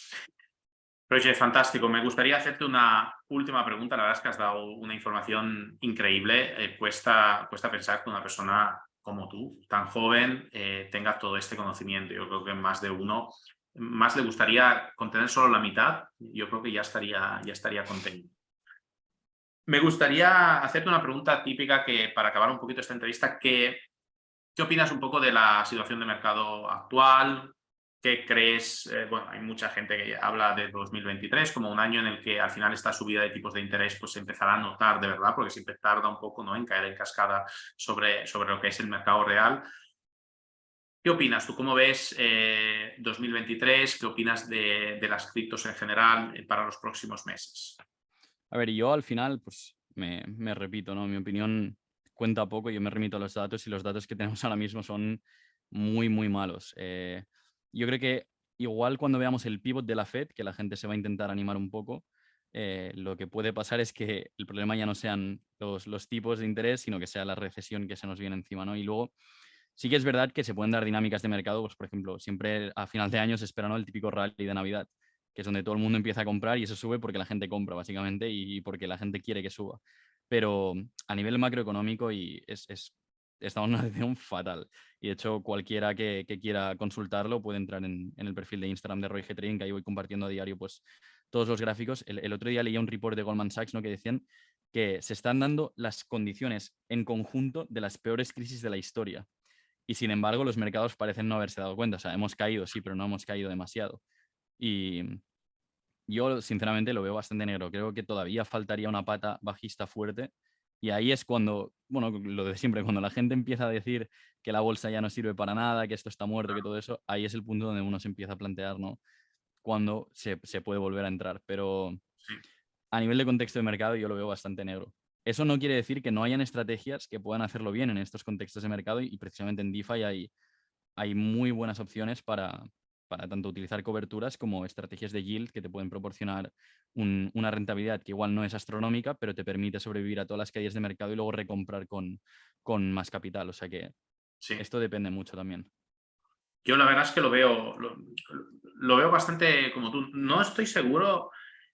Roger, fantástico. Me gustaría hacerte una última pregunta. La verdad es que has dado una información increíble. Cuesta pensar que una persona como tú, tan joven, tenga todo este conocimiento. Yo creo que más de uno, más le gustaría contener solo la mitad. Yo creo que ya estaría contento. Me gustaría hacerte una pregunta típica que, para acabar un poquito esta entrevista, ¿qué opinas un poco de la situación de mercado actual? ¿Qué crees? Bueno, hay mucha gente que habla de 2023 como un año en el que al final esta subida de tipos de interés pues se empezará a notar de verdad, porque siempre tarda un poco, ¿no?, en caer en cascada sobre lo que es el mercado real. ¿Qué opinas? ¿Tú cómo ves 2023? ¿Qué opinas de las criptos en general para los próximos meses? A ver, y yo al final, pues me repito, ¿no? Mi opinión cuenta poco, yo me remito a los datos y los datos que tenemos ahora mismo son muy, muy malos. Yo creo que igual cuando veamos el pivot de la Fed, que la gente se va a intentar animar un poco, lo que puede pasar es que el problema ya no sean los tipos de interés, sino que sea la recesión que se nos viene encima, ¿no? Y luego sí que es verdad que se pueden dar dinámicas de mercado, pues por ejemplo, siempre a final de año se espera, ¿no?, el típico rally de Navidad, que es donde todo el mundo empieza a comprar y eso sube porque la gente compra, básicamente, y porque la gente quiere que suba. Pero a nivel macroeconómico estamos en una situación fatal. Y de hecho, cualquiera que quiera consultarlo puede entrar en el perfil de Instagram de Roy G Trading, que ahí voy compartiendo a diario pues, todos los gráficos. El otro día leía un report de Goldman Sachs, ¿no?, que decían que se están dando las condiciones en conjunto de las peores crisis de la historia. Y sin embargo, los mercados parecen no haberse dado cuenta. O sea, hemos caído, sí, pero no hemos caído demasiado. Y yo, sinceramente, lo veo bastante negro. Creo que todavía faltaría una pata bajista fuerte. Y ahí es cuando, bueno, lo de siempre, cuando la gente empieza a decir que la bolsa ya no sirve para nada, que esto está muerto, que todo eso, ahí es el punto donde uno se empieza a plantear, ¿no?, cuando se puede volver a entrar. Pero Sí. a nivel de contexto de mercado yo lo veo bastante negro. Eso no quiere decir que no hayan estrategias que puedan hacerlo bien en estos contextos de mercado y precisamente en DeFi hay muy buenas opciones para tanto utilizar coberturas como estrategias de yield que te pueden proporcionar una rentabilidad que igual no es astronómica, pero te permite sobrevivir a todas las caídas de mercado y luego recomprar con más capital. O sea que Sí. esto depende mucho también. Yo la verdad es que lo veo bastante como tú. No estoy seguro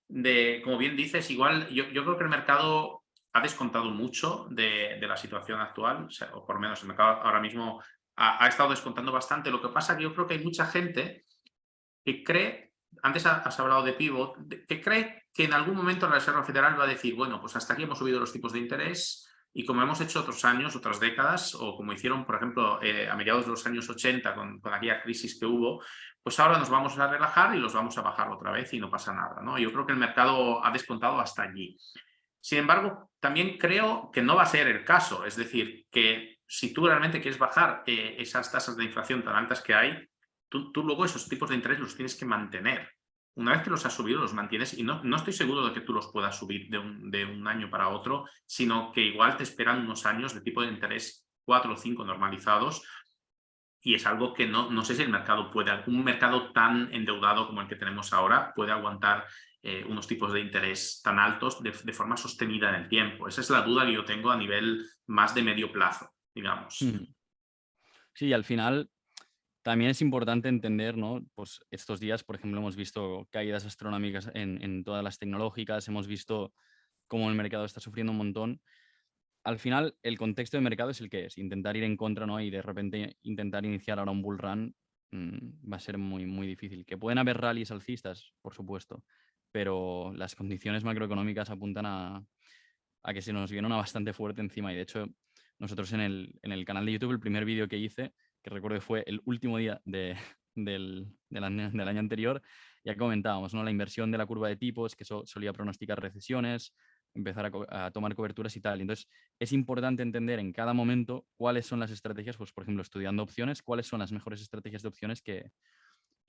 de, como bien dices, igual yo creo que el mercado ha descontado mucho de la situación actual, o por lo menos el mercado ahora mismo ha estado descontando bastante. Lo que pasa es que yo creo que hay mucha gente que cree, antes has hablado de pivot, que cree que en algún momento la Reserva Federal va a decir, bueno, pues hasta aquí hemos subido los tipos de interés, Y como hemos hecho otros años, otras décadas, o como hicieron, por ejemplo, a mediados de los años 80 con aquella crisis que hubo, pues ahora nos vamos a relajar y los vamos a bajar otra vez y no pasa nada, ¿no? Yo creo que el mercado ha descontado hasta allí. Sin embargo, también creo que no va a ser el caso. Es decir, que si tú realmente quieres bajar esas tasas de inflación tan altas que hay, tú luego esos tipos de interés los tienes que mantener. Una vez que los has subido, los mantienes y no estoy seguro de que tú los puedas subir de un año para otro, sino que igual te esperan unos años de tipo de interés 4 o 5 normalizados y es algo que no sé si el mercado puede, un mercado tan endeudado como el que tenemos ahora, puede aguantar unos tipos de interés tan altos de forma sostenida en el tiempo. Esa es la duda que yo tengo a nivel más de medio plazo, digamos. Mm. Sí, y al final también es importante entender, ¿no? Pues estos días, por ejemplo, hemos visto caídas astronómicas en todas las tecnológicas, hemos visto cómo el mercado está sufriendo un montón. Al final, el contexto de mercado es el que es. Intentar ir en contra, ¿no? Y de repente intentar iniciar ahora un bull run va a ser muy, muy difícil. Que pueden haber rallies alcistas, por supuesto, pero las condiciones macroeconómicas apuntan a que se nos viene una bastante fuerte encima. Y de hecho, nosotros en el canal de YouTube, el primer vídeo que hice, que recuerdo que fue el último día del año anterior, ya comentábamos, ¿no? La inversión de la curva de tipos, que solía pronosticar recesiones, empezar a tomar coberturas y tal. Y entonces, es importante entender en cada momento cuáles son las estrategias, pues por ejemplo, estudiando opciones, cuáles son las mejores estrategias de opciones que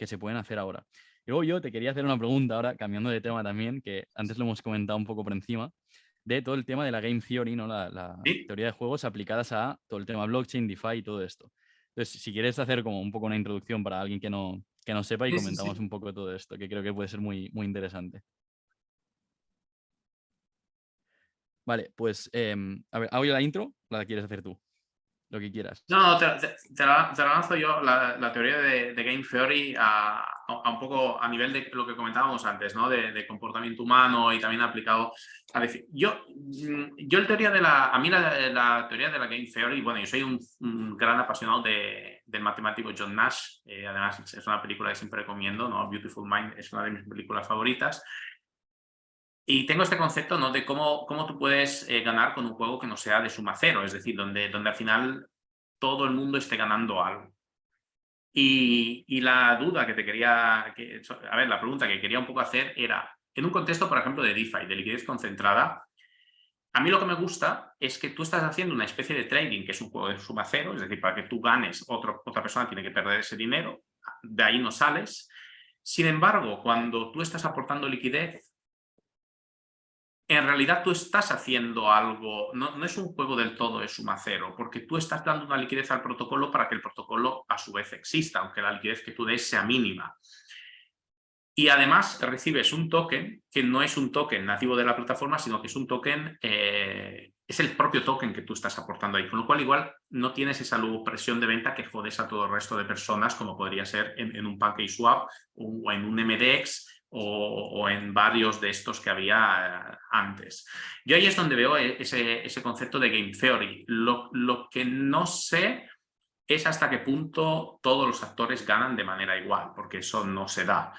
se pueden hacer ahora. Y luego yo te quería hacer una pregunta ahora, cambiando de tema también, que antes lo hemos comentado un poco por encima, de todo el tema de la game theory, ¿no? La Sí, teoría de juegos aplicadas a todo el tema blockchain, DeFi y todo esto. Entonces, si quieres hacer como un poco una introducción para alguien que no sepa y sí, sí, comentamos sí. un poco de todo esto, que creo que puede ser muy, muy interesante. Vale, pues, a ver, ¿hago yo la intro? ¿O la quieres hacer tú? Lo que quieras. No, te la lanzo yo, la teoría de Game Theory a un poco a nivel de lo que comentábamos antes, ¿no? De comportamiento humano y también aplicado a decir, yo el teoría a mí la teoría de la Game Theory, bueno, yo soy un gran apasionado del matemático John Nash, además es una película que siempre recomiendo, ¿no? Beautiful Mind es una de mis películas favoritas. Y tengo este concepto, ¿no? De cómo tú puedes ganar con un juego que no sea de suma cero, es decir, donde al final todo el mundo esté ganando algo. Y la duda que te quería, a ver, la pregunta que quería un poco hacer era, en un contexto, por ejemplo, de DeFi, de liquidez concentrada, a mí lo que me gusta es que tú estás haciendo una especie de trading, que es un juego de suma cero, es decir, para que tú ganes, otra persona tiene que perder ese dinero, de ahí no sales. Sin embargo, cuando tú estás aportando liquidez, en realidad tú estás haciendo algo, no es un juego del todo de suma cero, porque tú estás dando una liquidez al protocolo para que el protocolo a su vez exista, aunque la liquidez que tú des sea mínima. Y además recibes un token que no es un token nativo de la plataforma, sino que es un token, es el propio token que tú estás aportando ahí, con lo cual igual no tienes esa luego presión de venta que jodes a todo el resto de personas, como podría ser en un PancakeSwap o en un MDX o en varios de estos que había antes. Yo ahí es donde veo ese concepto de Game Theory. Lo que no sé es hasta qué punto todos los actores ganan de manera igual, porque eso no se da.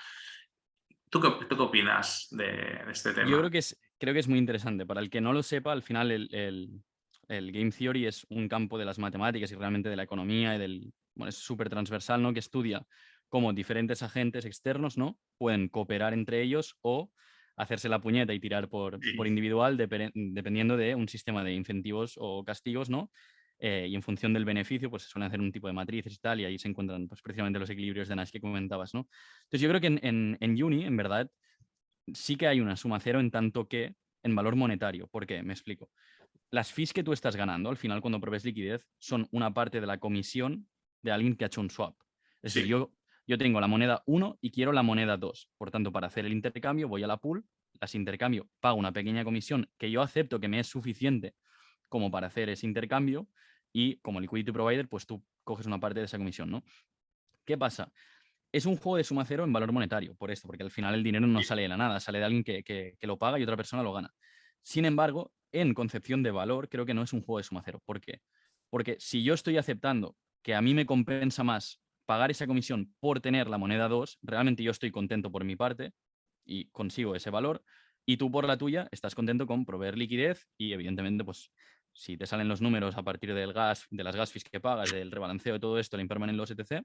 ¿Tú qué opinas de este Yo tema? creo que es muy interesante. Para el que no lo sepa, al final el Game Theory es un campo de las matemáticas y realmente de la economía y bueno, es súper transversal, ¿no? Que estudia cómo diferentes agentes externos, ¿no? Pueden cooperar entre ellos o hacerse la puñeta y tirar por Sí. individual dependiendo de un sistema de incentivos o castigos, ¿no? Y en función del beneficio, pues se suelen hacer un tipo de matrices y tal, y ahí se encuentran pues, precisamente los equilibrios de Nash que comentabas, ¿no? Entonces yo creo que en Uni, en verdad, sí que hay una suma cero en tanto que en valor monetario. ¿Por qué? Me explico. Las fees que tú estás ganando al final cuando provees liquidez son una parte de la comisión de alguien que ha hecho un swap. Es decir, Sí. yo tengo la moneda 1 y quiero la moneda 2. Por tanto, para hacer el intercambio voy a la pool, las intercambio, pago una pequeña comisión que yo acepto que me es suficiente como para hacer ese intercambio y como liquidity provider, pues tú coges una parte de esa comisión, ¿no? ¿Qué pasa? Es un juego de suma cero en valor monetario, por esto, porque al final el dinero no sale de la nada, sale de alguien que lo paga y otra persona lo gana. Sin embargo, en concepción de valor, creo que no es un juego de suma cero. ¿Por qué? Porque si yo estoy aceptando que a mí me compensa más pagar esa comisión por tener la moneda 2, realmente yo estoy contento por mi parte y consigo ese valor, y tú por la tuya estás contento con proveer liquidez y evidentemente pues si te salen los números a partir del gas, de las gas fees que pagas, del rebalanceo de todo esto, el impermanent loss, etc.,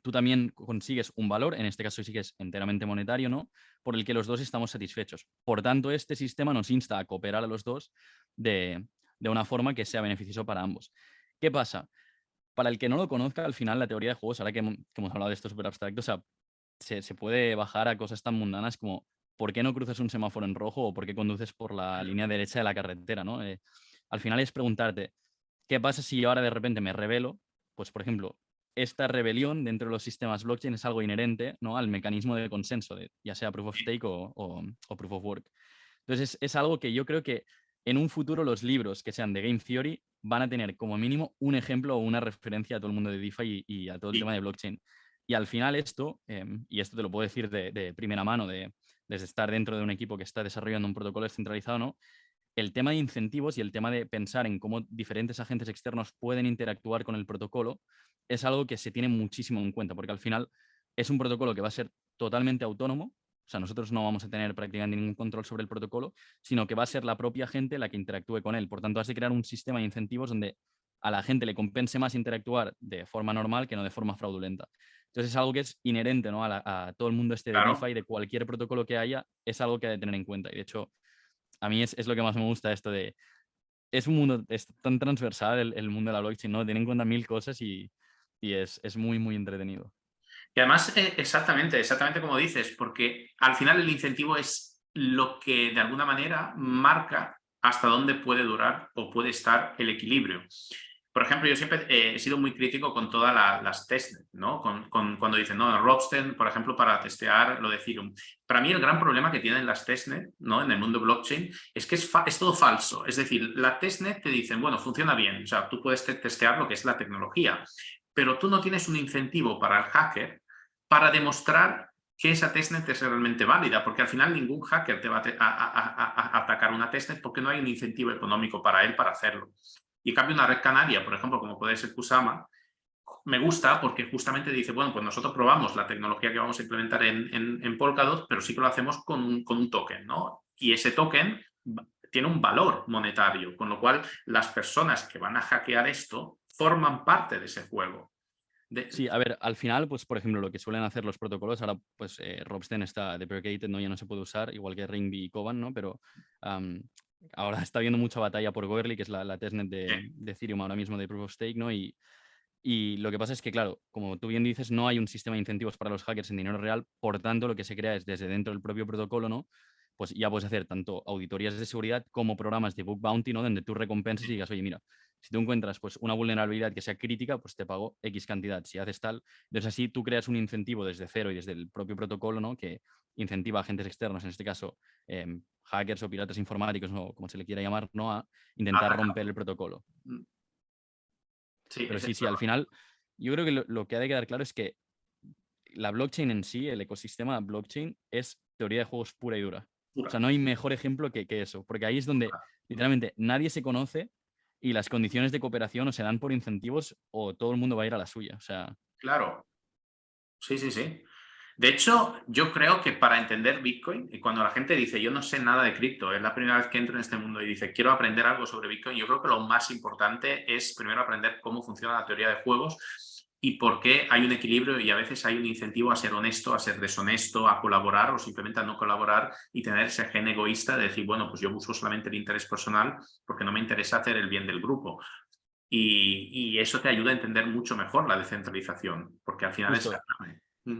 tú también consigues un valor, en este caso sí que es enteramente monetario, ¿no? Por el que los dos estamos satisfechos. Por tanto, este sistema nos insta a cooperar a los dos de una forma que sea beneficioso para ambos. ¿Qué pasa? Para el que no lo conozca, al final la teoría de juegos, ahora que hemos hablado de esto súper abstracto, o sea, se puede bajar a cosas tan mundanas como por qué no cruzas un semáforo en rojo o por qué conduces por la línea derecha de la carretera, ¿no? Al final es preguntarte, ¿qué pasa si yo ahora de repente me revelo? Pues, por ejemplo, esta rebelión dentro de los sistemas blockchain es algo inherente, ¿no?, al mecanismo de consenso, ya sea proof of stake o proof of work. Entonces, es algo que yo creo que en un futuro los libros que sean de Game Theory van a tener como mínimo un ejemplo o una referencia a todo el mundo de DeFi y a todo el tema de blockchain. Y al final esto, y esto te lo puedo decir de primera mano, desde estar dentro de un equipo que está desarrollando un protocolo descentralizado, ¿no?, el tema de incentivos y el tema de pensar en cómo diferentes agentes externos pueden interactuar con el protocolo es algo que se tiene muchísimo en cuenta, porque al final es un protocolo que va a ser totalmente autónomo. O sea, nosotros no vamos a tener prácticamente ningún control sobre el protocolo, sino que va a ser la propia gente la que interactúe con él. Por tanto, has de crear un sistema de incentivos donde a la gente le compense más interactuar de forma normal que no de forma fraudulenta. Entonces, es algo que es inherente, ¿no?, a todo el mundo este de Claro. DeFi, de cualquier protocolo que haya, es algo que hay de tener en cuenta. Y de hecho, a mí es lo que más me gusta esto de... Es un mundo, es tan transversal el mundo de la blockchain, ¿no? Tiene en cuenta mil cosas y es muy, muy entretenido. Y además, exactamente como dices, porque al final el incentivo es lo que de alguna manera marca hasta dónde puede durar o puede estar el equilibrio. Por ejemplo, yo siempre he sido muy crítico con todas las testnet, ¿no? Cuando dicen, no, Ropsten, por ejemplo, para testear lo de Ethereum. Para mí el gran problema que tienen las testnet, ¿no?, en el mundo blockchain es que es todo falso. Es decir, la testnet te dicen, bueno, funciona bien, o sea, tú puedes testear lo que es la tecnología, pero tú no tienes un incentivo para el hacker para demostrar que esa testnet es realmente válida, porque al final ningún hacker te va a atacar una testnet porque no hay un incentivo económico para él para hacerlo. Y en cambio una red canaria, por ejemplo, como puede ser Kusama, me gusta porque justamente dice, bueno, pues nosotros probamos la tecnología que vamos a implementar en Polkadot, pero sí que lo hacemos con un token, ¿no? Y ese token tiene un valor monetario, con lo cual las personas que van a hackear esto forman parte de ese juego. Sí, a ver, al final, pues por ejemplo, lo que suelen hacer los protocolos, ahora pues Ropsten está deprecated, ¿no? Ya no se puede usar, igual que Ringby y Koban, ¿no? Pero ahora está habiendo mucha batalla por Goerli, que es la testnet de Ethereum ahora mismo de Proof of Stake, ¿no? Y lo que pasa es que, claro, como tú bien dices, no hay un sistema de incentivos para los hackers en dinero real, por tanto, lo que se crea es desde dentro del propio protocolo, ¿no? Pues ya puedes hacer tanto auditorías de seguridad como programas de bug bounty, ¿no? Donde tú recompenses y digas, oye, mira, si tú encuentras pues, una vulnerabilidad que sea crítica, pues te pago X cantidad. Si haces tal, entonces así tú creas un incentivo desde cero y desde el propio protocolo, ¿no?, que incentiva a agentes externos, en este caso hackers o piratas informáticos, o como se le quiera llamar, ¿no?, a intentar romper el protocolo. Sí, Pero sí, al final, yo creo que lo que ha de quedar claro es que la blockchain en sí, el ecosistema blockchain, es teoría de juegos pura y dura. O sea, no hay mejor ejemplo que eso, porque ahí es donde literalmente nadie se conoce y las condiciones de cooperación o se dan por incentivos o todo el mundo va a ir a la suya. O sea, claro. Sí, sí, sí. De hecho, yo creo que para entender Bitcoin, y cuando la gente dice, yo no sé nada de cripto, es la primera vez que entro en este mundo y dice, quiero aprender algo sobre Bitcoin, yo creo que lo más importante es primero aprender cómo funciona la teoría de juegos y por qué hay un equilibrio y a veces hay un incentivo a ser honesto, a ser deshonesto, a colaborar o simplemente a no colaborar y tener ese gen egoísta de decir, bueno, pues yo busco solamente el interés personal porque no me interesa hacer el bien del grupo. Y eso te ayuda a entender mucho mejor la descentralización, porque al final es... justo.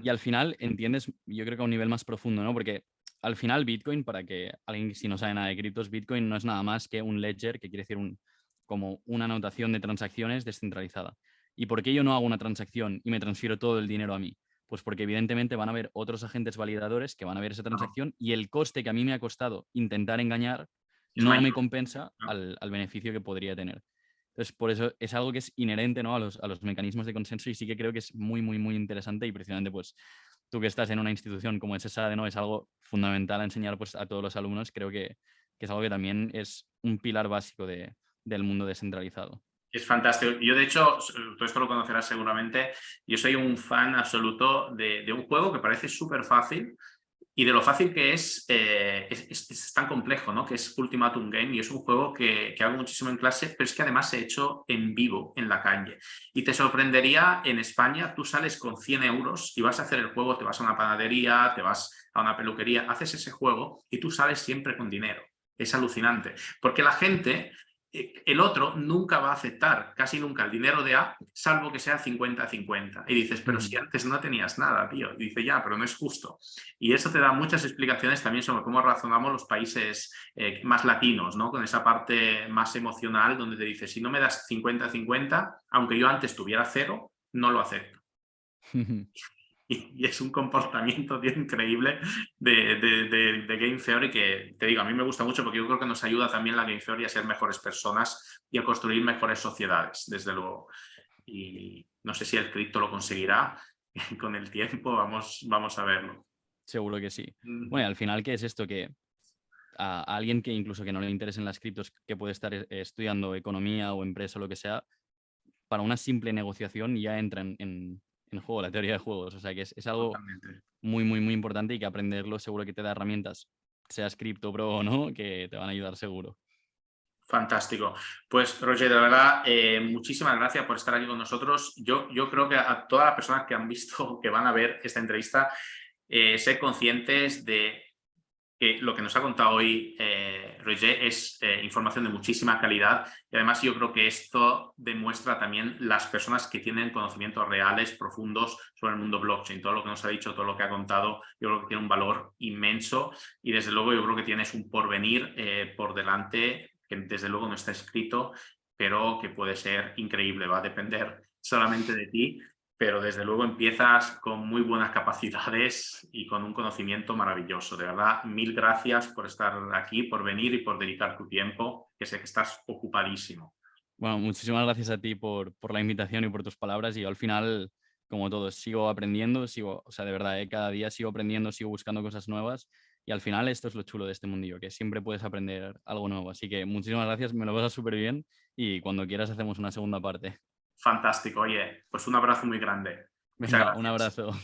Y al final entiendes, yo creo que a un nivel más profundo, ¿no? Porque al final Bitcoin, para que alguien si no sabe nada de criptos, Bitcoin no es nada más que un ledger, que quiere decir como una anotación de transacciones descentralizada. ¿Y por qué yo no hago una transacción y me transfiero todo el dinero a mí? Pues porque evidentemente van a haber otros agentes validadores que van a ver esa transacción y el coste que a mí me ha costado intentar engañar es no me mayor, compensa ¿no? al beneficio que podría tener. Entonces, por eso es algo que es inherente, ¿no?, a los mecanismos de consenso y sí que creo que es muy, muy, muy interesante y precisamente, pues, tú que estás en una institución como es esa, ¿no?, es algo fundamental a enseñar pues, a todos los alumnos. Creo que es algo que también es un pilar básico del mundo descentralizado. Es fantástico. Yo, de hecho, tú esto lo conocerás seguramente, yo soy un fan absoluto de un juego que parece súper fácil y de lo fácil que es tan complejo, ¿no? Que es Ultimatum Game y es un juego que hago muchísimo en clase, pero es que además se ha hecho en vivo, en la calle. Y te sorprendería, en España tú sales con 100 euros y vas a hacer el juego, te vas a una panadería, te vas a una peluquería, haces ese juego y tú sales siempre con dinero. Es alucinante, porque la gente... El otro nunca va a aceptar, casi nunca, el dinero de A, salvo que sea 50-50. Y dices, pero si antes no tenías nada, tío. Y dice, ya, pero no es justo. Y eso te da muchas explicaciones también sobre cómo razonamos los países más latinos, ¿no? Con esa parte más emocional donde te dices, si no me das 50-50, aunque yo antes tuviera cero, no lo acepto. Y es un comportamiento, tío, increíble de Game Theory que, te digo, a mí me gusta mucho porque yo creo que nos ayuda también la Game Theory a ser mejores personas y a construir mejores sociedades, desde luego. Y no sé si el cripto lo conseguirá con el tiempo, vamos a verlo. Seguro que sí. Bueno, y al final, ¿qué es esto? Que a alguien que incluso que no le interesen las criptos, que puede estar estudiando economía o empresa o lo que sea, para una simple negociación ya entra en juego la teoría de juegos. O sea que es algo Totalmente. muy, muy, muy importante y que aprenderlo seguro que te da herramientas, seas cripto pro o no, que te van a ayudar seguro. Fantástico. Pues, Roger, de verdad, muchísimas gracias por estar aquí con nosotros. Yo creo que a todas las personas que han visto, que van a ver esta entrevista, ser conscientes de que lo que nos ha contado hoy Roger es información de muchísima calidad y además yo creo que esto demuestra también las personas que tienen conocimientos reales, profundos sobre el mundo blockchain. Todo lo que nos ha dicho, todo lo que ha contado, yo creo que tiene un valor inmenso y desde luego yo creo que tienes un porvenir por delante que desde luego no está escrito, pero que puede ser increíble. Va a depender solamente de ti, pero desde luego empiezas con muy buenas capacidades y con un conocimiento maravilloso. De verdad, mil gracias por estar aquí, por venir y por dedicar tu tiempo, que sé que estás ocupadísimo. Bueno, muchísimas gracias a ti por la invitación y por tus palabras. Y yo al final, como todos, sigo aprendiendo, o sea, de verdad, cada día sigo aprendiendo, sigo buscando cosas nuevas. Y al final esto es lo chulo de este mundillo, que siempre puedes aprender algo nuevo. Así que muchísimas gracias, me lo pasas súper bien y cuando quieras hacemos una segunda parte. Fantástico. Oye, pues un abrazo muy grande. Muchas Venga, un gracias. abrazo.